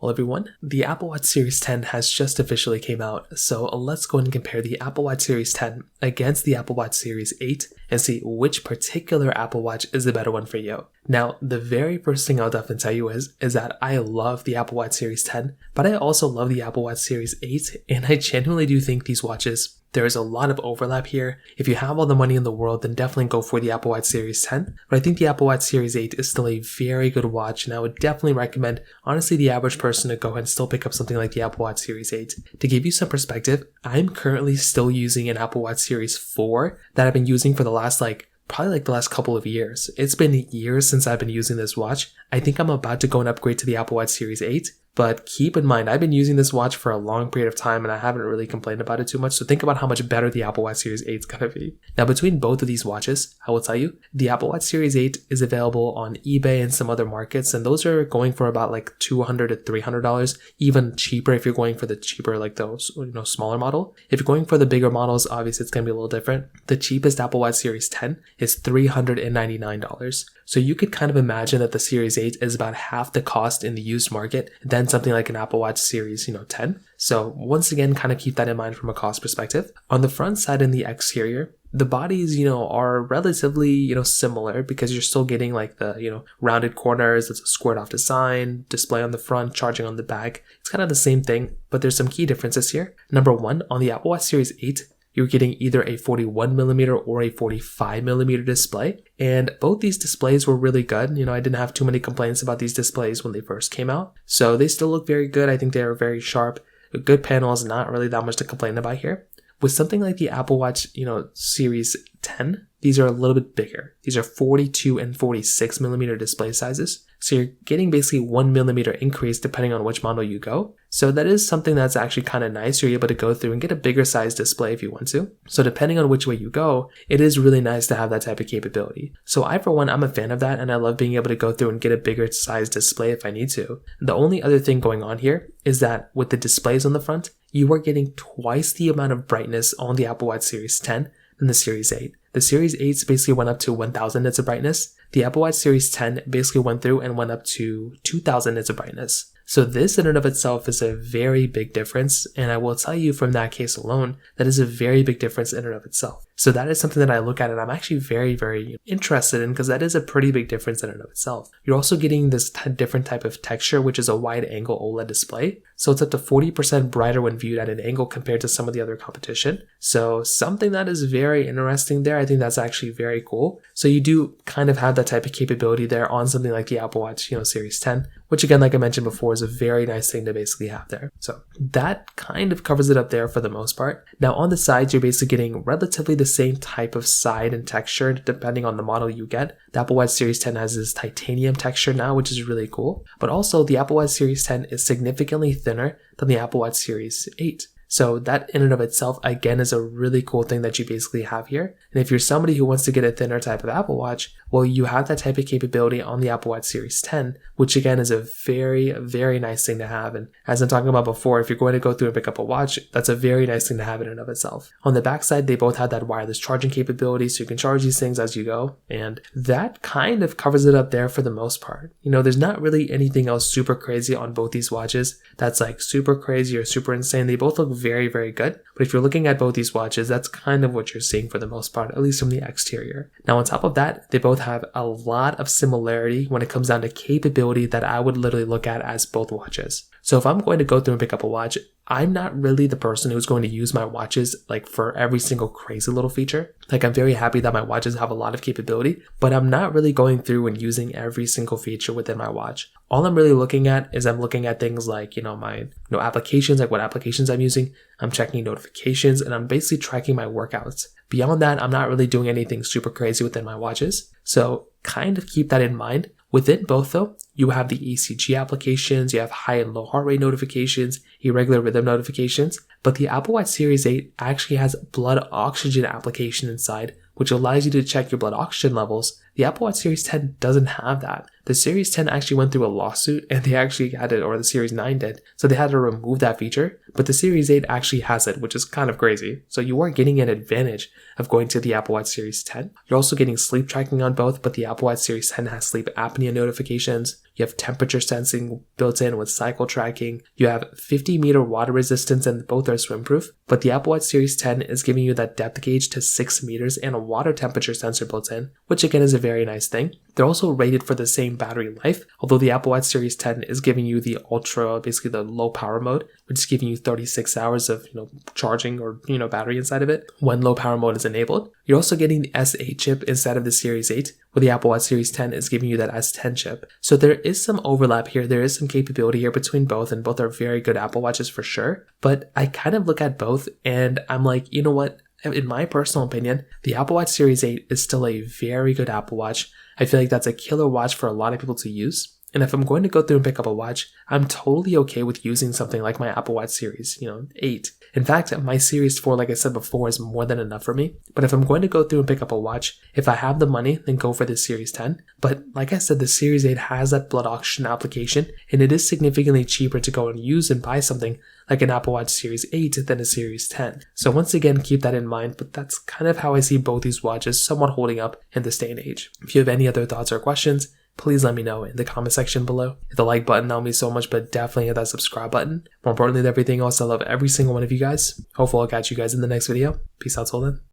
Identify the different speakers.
Speaker 1: Well everyone, the Apple Watch Series 10 has just officially came out, so let's go and compare the Apple Watch Series 10 against the Apple Watch Series 8 and see which particular Apple Watch is the better one for you. Now, the very first thing I'll definitely tell you is that I love the Apple Watch Series 10, but I also love the Apple Watch Series 8, and I genuinely do think these watches, there is a lot of overlap here. If you have all the money in the world, then definitely go for the Apple Watch Series 10. But I think the Apple Watch Series 8 is still a very good watch, and I would definitely recommend, honestly, the average person to go ahead and still pick up something like the Apple Watch Series 8. To give you some perspective, I'm currently still using an Apple Watch Series 4 that I've been using for the last probably the last couple of years. It's been years since I've been using this watch. I think I'm about to go and upgrade to the Apple Watch Series 8. But keep in mind, I've been using this watch for a long period of time and I haven't really complained about it too much. So think about how much better the Apple Watch Series 8 is going to be. Now, between both of these watches, I will tell you, the Apple Watch Series 8 is available on eBay and some other markets. And those are going for about $200 to $300, even cheaper if you're going for the cheaper, those, smaller model. If you're going for the bigger models, obviously it's going to be a little different. The cheapest Apple Watch Series 10 is $399. So you could kind of imagine that the Series 8 is about half the cost in the used market than something like an Apple Watch Series, 10. So once again, kind of keep that in mind from a cost perspective. On the front side and the exterior, the bodies, are relatively, similar because you're still getting the, rounded corners, it's a squared off design, display on the front, charging on the back. It's kind of the same thing, but there's some key differences here. Number one, on the Apple Watch Series 8, you're getting either a 41mm or a 45mm display. And both these displays were really good. I didn't have too many complaints about these displays when they first came out. So they still look very good. I think they are very sharp. Good panels, not really that much to complain about here. With something like the Apple Watch, Series 10, these are a little bit bigger. These are 42 and 46mm display sizes. So you're getting basically 1mm increase depending on which model you go. So that is something that's actually kind of nice. You're able to go through and get a bigger size display if you want to. So depending on which way you go, it is really nice to have that type of capability. So for one, I'm a fan of that and I love being able to go through and get a bigger size display if I need to. The only other thing going on here is that with the displays on the front, you are getting twice the amount of brightness on the Apple Watch Series 10 than the Series 8. The Series 8 basically went up to 1000 nits of brightness. The Apple Watch Series 10 basically went through and went up to 2000 nits of brightness. So this in and of itself is a very big difference, and I will tell you from that case alone, that is a very big difference in and of itself. So that is something that I look at and I'm actually very, very interested in because that is a pretty big difference in and of itself. You're also getting this different type of texture, which is a wide angle OLED display. So it's up to 40% brighter when viewed at an angle compared to some of the other competition. So something that is very interesting there. I think that's actually very cool. So you do kind of have that type of capability there on something like the Apple Watch, Series 10, which again, like I mentioned before, is a very nice thing to basically have there. So that kind of covers it up there for the most part. Now on the sides, you're basically getting relatively the same type of side and texture depending on the model you get. The Apple Watch Series 10 has this titanium texture now, which is really cool. But also the Apple Watch Series 10 is significantly thinner than the Apple Watch Series 8. So that in and of itself, again, is a really cool thing that you basically have here. And if you're somebody who wants to get a thinner type of Apple Watch, well, you have that type of capability on the Apple Watch Series 10, which again is a very, very nice thing to have. And as I'm talking about before, if you're going to go through and pick up a watch, that's a very nice thing to have in and of itself. On the backside, they both have that wireless charging capability, so you can charge these things as you go. And that kind of covers it up there for the most part. There's not really anything else super crazy on both these watches that's super crazy or super insane. They both look very, very good. But if you're looking at both these watches, that's kind of what you're seeing for the most part, at least from the exterior. Now, on top of that, they both have a lot of similarity when it comes down to capability that I would literally look at as both watches. So if I'm going to go through and pick up a watch, I'm not really the person who's going to use my watches for every single crazy little feature. I'm very happy that my watches have a lot of capability, but I'm not really going through and using every single feature within my watch. All I'm really looking at is I'm looking at things like, my applications, what applications I'm using. I'm checking notifications and I'm basically tracking my workouts. Beyond that, I'm not really doing anything super crazy within my watches. So kind of keep that in mind. Within both though, you have the ECG applications, you have high and low heart rate notifications, irregular rhythm notifications, but the Apple Watch Series 8 actually has blood oxygen application inside, which allows you to check your blood oxygen levels. The Apple Watch Series 10 doesn't have that. The Series 10 actually went through a lawsuit and they actually had it, or the Series 9 did, so they had to remove that feature, but the Series 8 actually has it, which is kind of crazy. So you are getting an advantage of going to the Apple Watch Series 10. You're also getting sleep tracking on both, but the Apple Watch Series 10 has sleep apnea notifications. You have temperature sensing built in with cycle tracking. You have 50-meter water resistance, and both are swim-proof. But the Apple Watch Series 10 is giving you that depth gauge to 6 meters and a water temperature sensor built in, which again is a very nice thing. They're also rated for the same battery life, although the Apple Watch Series 10 is giving you the ultra, basically the low power mode, which is giving you 36 hours of, charging or, battery inside of it when low power mode is enabled. You're also getting the S8 chip instead of the Series 8, where the Apple Watch Series 10 is giving you that S10 chip. So there is some overlap here. There is some capability here between both, and both are very good Apple Watches for sure. But I kind of look at both and I'm like, you know what? In my personal opinion, the Apple Watch Series 8 is still a very good Apple Watch. I feel like that's a killer watch for a lot of people to use. And if I'm going to go through and pick up a watch, I'm totally okay with using something like my Apple Watch Series, 8. In fact, my Series 4, like I said before, is more than enough for me. But if I'm going to go through and pick up a watch, if I have the money, then go for the Series 10. But like I said, the Series 8 has that blood oxygen application, and it is significantly cheaper to go and use and buy something like an Apple Watch Series 8 than a Series 10. So once again, keep that in mind, but that's kind of how I see both these watches somewhat holding up in this day and age. If you have any other thoughts or questions, please let me know in the comment section below. Hit the like button, that'll mean so much, but definitely hit that subscribe button. More importantly than everything else, I love every single one of you guys. Hopefully I'll catch you guys in the next video. Peace out till then.